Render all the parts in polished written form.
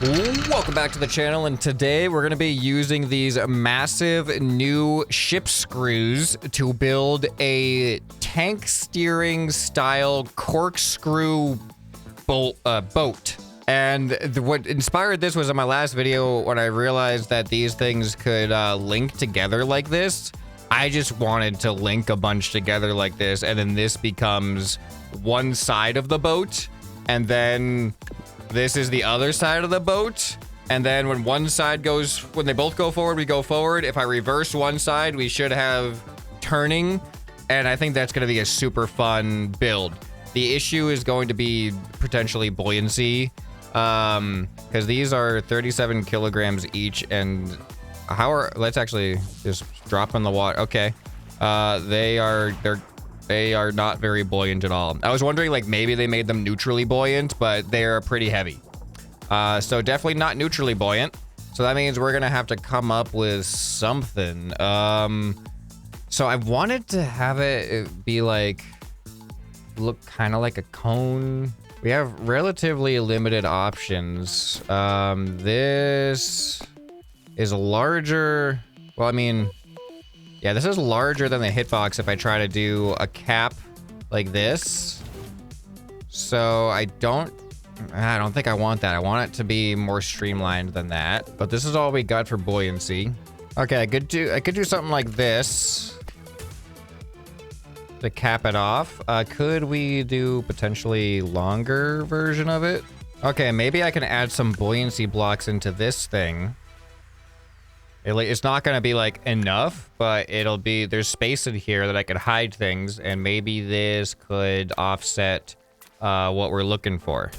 Welcome back to the channel, and today we're going to be using these massive new ship screws to build a tank steering style corkscrew boat. And what inspired this was in my last video when I realized that these things could link together like this. I just wanted to link a bunch together like this, and then this becomes one side of the boat, and then this is the other side of the boat. And then when one side goes, when they both go forward, we go forward. If I reverse one side, we should have turning. And I think that's going to be a super fun build. The issue is going to be potentially buoyancy. Because these are 37 kilograms each. And let's actually just drop in the water. Okay. They are not very buoyant at all. I was wondering, like, maybe they made them neutrally buoyant, but they're pretty heavy. So definitely not neutrally buoyant. So that means we're gonna have to come up with something. So I wanted to have it be like, look kind of like a cone. We have relatively limited options. This is larger. Well, I mean, yeah, this is larger than the hitbox if I try to do a cap like this. So I don't think I want that. I want it to be more streamlined than that. But this is all we got for buoyancy. Okay, I could do something like this to cap it off. Could we do potentially longer version of it? Okay, maybe I can add some buoyancy blocks into this thing. It's not going to be like enough, but it'll be, there's space in here that I could hide things, and maybe this could offset what we're looking for.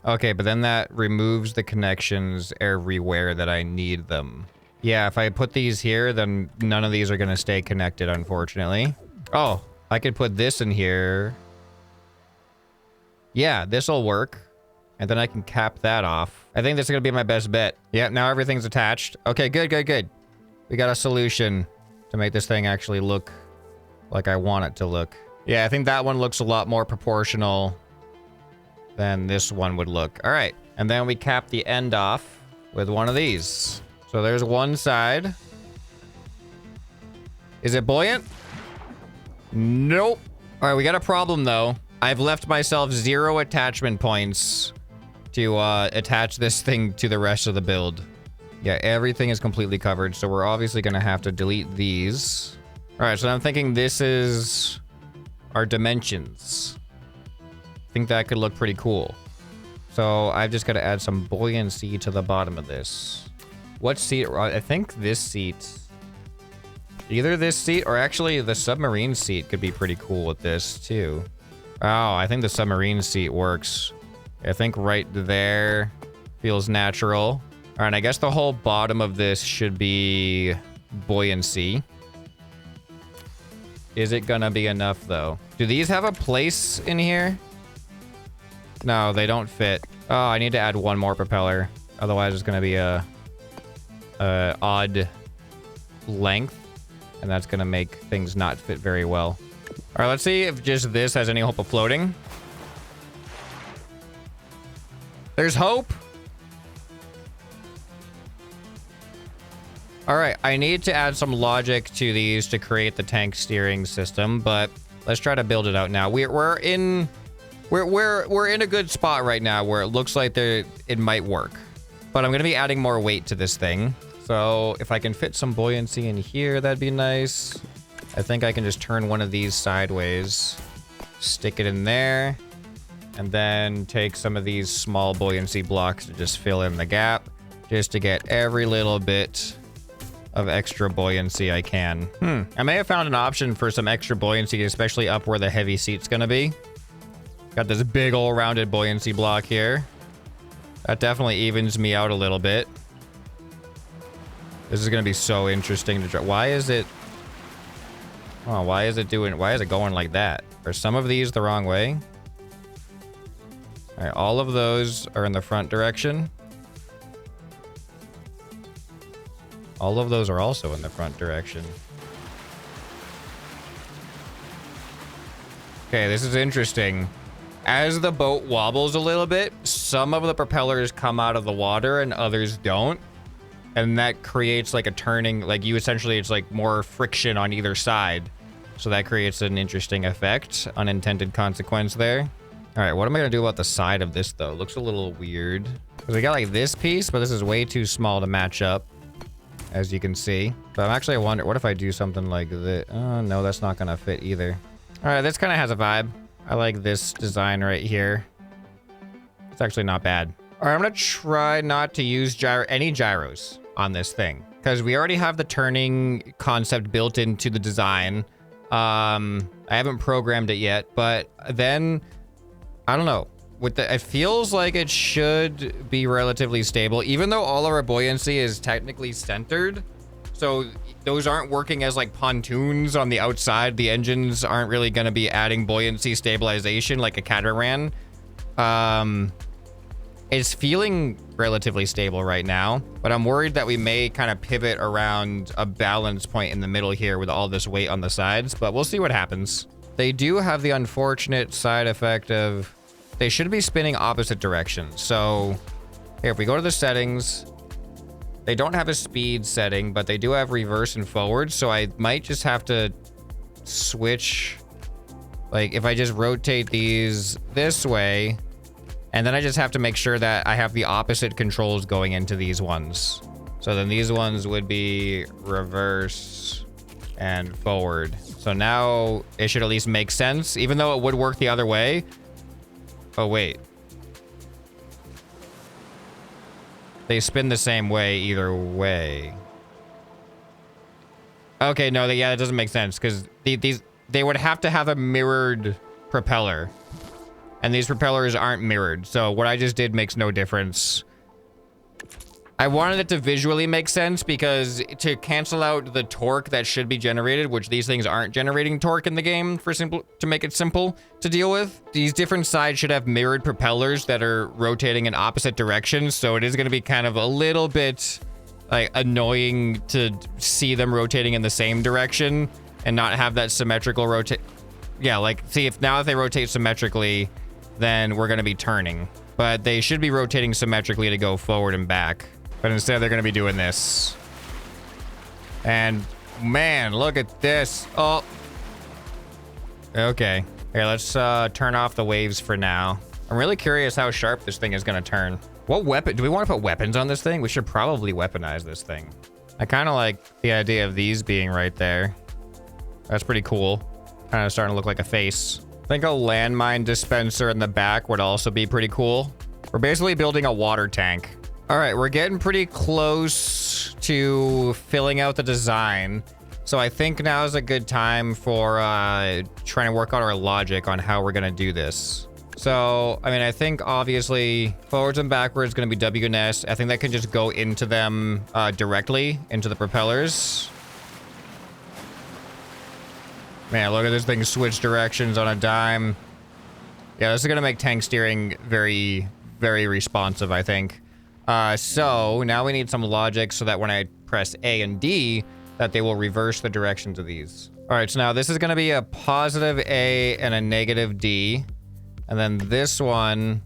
Okay, but then that removes the connections everywhere that I need them. Yeah, if I put these here, then none of these are going to stay connected, unfortunately. Oh, I could put this in here. Yeah, this will work. And then I can cap that off. I think this is going to be my best bet. Yeah, now everything's attached. Okay, good. We got a solution to make this thing actually look like I want it to look. Yeah, I think that one looks a lot more proportional than this one would look. All right, and then we cap the end off with one of these. So there's one side. Is it buoyant? Nope. All right, we got a problem though. I've left myself 0 attachment points to attach this thing to the rest of the build. Yeah, everything is completely covered, so we're obviously gonna have to delete these. All right, so I'm thinking this is our dimensions. I think that could look pretty cool. So I've just got to add some buoyancy to the bottom of this. What seat? I think this seat. Either this seat or actually the submarine seat could be pretty cool with this too. Oh, I think the submarine seat works. I think right there feels natural. All right, I guess the whole bottom of this should be buoyancy. Is it gonna be enough though? Do these have a place in here? No, they don't fit. Oh, I need to add one more propeller. Otherwise it's gonna be a odd length, and that's gonna make things not fit very well. All right, let's see if just this has any hope of floating. There's hope. All right, I need to add some logic to these to create the tank steering system, but let's try to build it out now. We're in a good spot right now where it looks like it might work. But I'm gonna be adding more weight to this thing. So if I can fit some buoyancy in here, that'd be nice. I think I can just turn one of these sideways, stick it in there, and then take some of these small buoyancy blocks to just fill in the gap, just to get every little bit of extra buoyancy I can. I may have found an option for some extra buoyancy, especially up where the heavy seat's gonna be. Got this big old rounded buoyancy block here. That definitely evens me out a little bit. This is gonna be so interesting to try. Why is it going like that? Are some of these the wrong way? All right, all of those are in the front direction. All of those are also in the front direction. Okay, this is interesting. As the boat wobbles a little bit, some of the propellers come out of the water and others don't. And that creates like a turning, like you essentially, it's like more friction on either side. So that creates an interesting effect, unintended consequence there. All right, what am I gonna do about the side of this though? It looks a little weird. Because we got like this piece, but this is way too small to match up, as you can see. But I'm actually wondering, what if I do something like this? Oh no, that's not gonna fit either. All right, this kind of has a vibe. I like this design right here. It's actually not bad. All right, I'm gonna try not to use any gyros on this thing, because we already have the turning concept built into the design. I haven't programmed it yet, but then I don't know. It feels like it should be relatively stable, even though all of our buoyancy is technically centered. So those aren't working as like pontoons on the outside. The engines aren't really going to be adding buoyancy stabilization like a catamaran. It's feeling relatively stable right now, but I'm worried that we may kind of pivot around a balance point in the middle here with all this weight on the sides, but we'll see what happens. They do have the unfortunate side effect of they should be spinning opposite directions. So here, if we go to the settings, they don't have a speed setting, but they do have reverse and forward. So I might just have to switch. Like if I just rotate these this way, and then I just have to make sure that I have the opposite controls going into these ones. So then these ones would be reverse and forward. So now it should at least make sense, even though it would work the other way. Oh, wait. They spin the same way either way. Okay, no, yeah, that doesn't make sense, because they would have to have a mirrored propeller. And these propellers aren't mirrored, so what I just did makes no difference. I wanted it to visually make sense, because to cancel out the torque that should be generated, which these things aren't generating torque in the game to make it simple to deal with. These different sides should have mirrored propellers that are rotating in opposite directions, so it is going to be kind of a little bit like annoying to see them rotating in the same direction and not have that symmetrical rotate. Yeah, like see if they rotate symmetrically, then we're going to be turning, but they should be rotating symmetrically to go forward and back. But instead they're going to be doing this. And man, look at this. Oh, okay. Here, let's turn off the waves for now. I'm really curious how sharp this thing is going to turn. What weapon? Do we want to put weapons on this thing? We should probably weaponize this thing. I kind of like the idea of these being right there. That's pretty cool. Kind of starting to look like a face. I think a landmine dispenser in the back would also be pretty cool. We're basically building a water tank. All right, we're getting pretty close to filling out the design. So I think now is a good time for trying to work out our logic on how we're gonna do this. So, I mean, I think obviously forwards and backwards gonna be W and S. I think that can just go into them directly into the propellers. Man, look at this thing switch directions on a dime. Yeah, this is gonna make tank steering very, very responsive, I think. So now we need some logic so that when I press A and D, that they will reverse the directions of these. All right, so now this is gonna be a positive A and a negative D. And then this one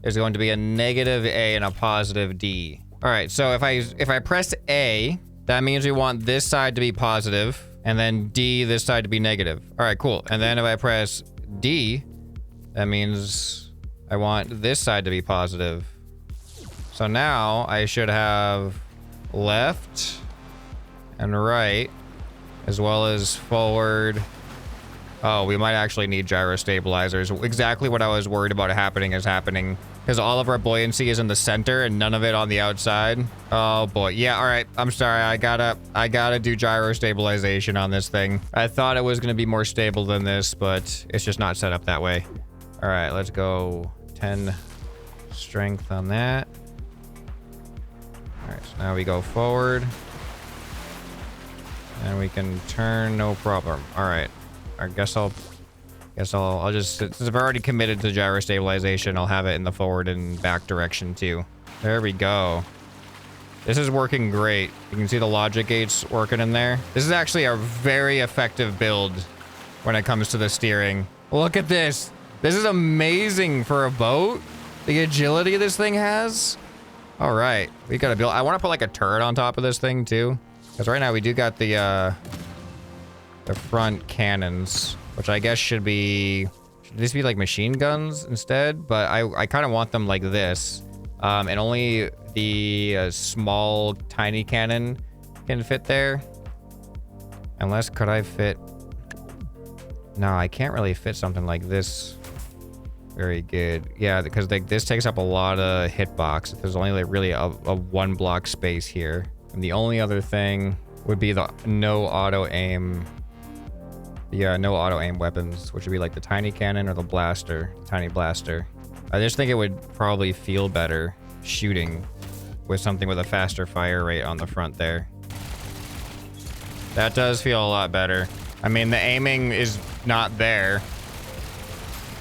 is going to be a negative A and a positive D. All right, so if I press A, that means we want this side to be positive, and then D, this side to be negative. All right, cool. And then if I press D, that means I want this side to be positive. So now I should have left and right, as well as forward. Oh, we might actually need gyro stabilizers. Exactly what I was worried about happening is happening, because all of our buoyancy is in the center and none of it on the outside. Oh boy. Yeah, all right. I'm sorry. I gotta do gyro stabilization on this thing. I thought it was gonna be more stable than this, but it's just not set up that way. All right, let's go 10 strength on that. All right, so now we go forward and we can turn, no problem. All right. I guess I'll just, since I've already committed to gyro stabilization, I'll have it in the forward and back direction too. There we go. This is working great. You can see the logic gates working in there. This is actually a very effective build when it comes to the steering. Look at this. This is amazing for a boat. The agility this thing has. All right, we gotta build. I want to put like a turret on top of this thing too, because right now we do got the front cannons, which I guess should these be like machine guns instead, but I kind of want them like this, and only the small tiny cannon can fit there. Unless, could I fit? No, I can't really fit something like this very good. Yeah, because this takes up a lot of hitbox. There's only like really a one block space here. And the only other thing would be the no auto aim. Yeah, no auto aim weapons, which would be like the tiny cannon or the blaster, tiny blaster. I just think it would probably feel better shooting with something with a faster fire rate on the front there. That does feel a lot better. I mean, the aiming is not there,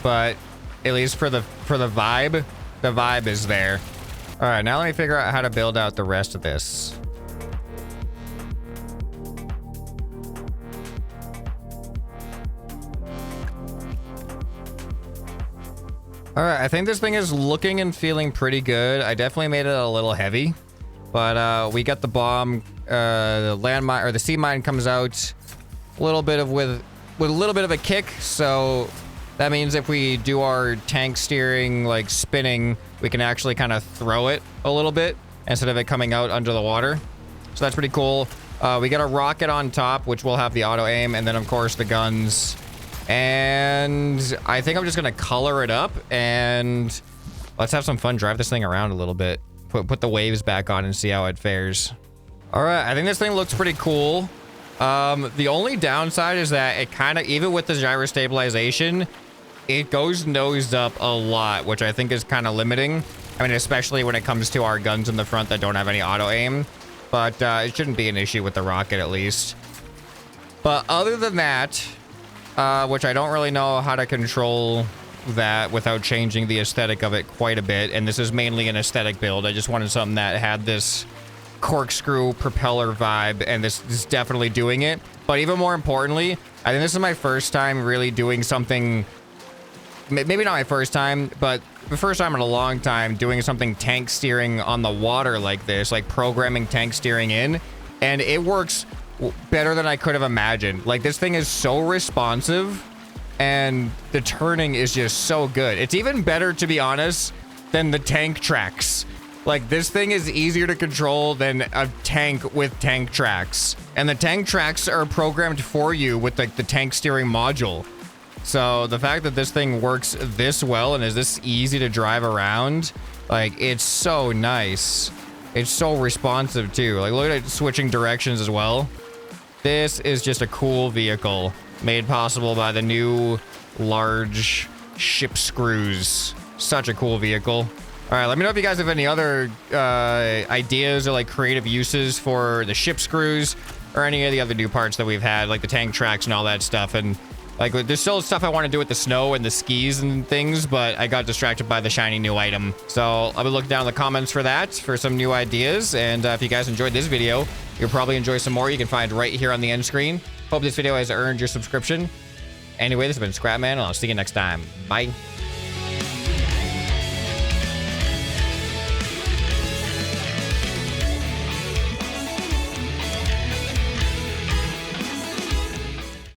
but at least for the vibe is there. All right, now let me figure out how to build out the rest of this. All right, I think this thing is looking and feeling pretty good. I definitely made it a little heavy, but we got the bomb, the landmine or the sea mine comes out a little bit of with a little bit of a kick. So that means if we do our tank steering like spinning, we can actually kind of throw it a little bit instead of it coming out under the water. So that's pretty cool. We got a rocket on top, which will have the auto aim, and then of course the guns. And I think I'm just gonna color it up and let's have some fun, drive this thing around a little bit, put the waves back on and see how it fares. All right, I think this thing looks pretty cool. The only downside is that it kind of, even with the gyro stabilization, it goes nose up a lot, which I think is kind of limiting. I mean, especially when it comes to our guns in the front that don't have any auto aim, but it shouldn't be an issue with the rocket at least. But other than that, which I don't really know how to control that without changing the aesthetic of it quite a bit. And this is mainly an aesthetic build. I just wanted something that had this corkscrew propeller vibe, and this is definitely doing it. But even more importantly, I think this is my first time really doing something, maybe not my first time, but the first time in a long time doing something tank steering on the water like this, like programming tank steering in, and it works better than I could have imagined. Like, this thing is so responsive and the turning is just so good. It's even better, to be honest, than the tank tracks. Like, this thing is easier to control than a tank with tank tracks, and the tank tracks are programmed for you with like the tank steering module. So the fact that this thing works this well and is this easy to drive around, like, it's so nice. It's so responsive too. Like, look at it switching directions as well. This is just a cool vehicle made possible by the new large ship screws. Such a cool vehicle. All right, let me know if you guys have any other ideas or like creative uses for the ship screws or any of the other new parts that we've had, like the tank tracks and all that stuff. And like, there's still stuff I want to do with the snow and the skis and things, but I got distracted by the shiny new item. So I'll be looking down in the comments for that, for some new ideas. And if you guys enjoyed this video, you'll probably enjoy some more you can find right here on the end screen. Hope this video has earned your subscription. Anyway, this has been ScrapMan, and I'll see you next time. Bye.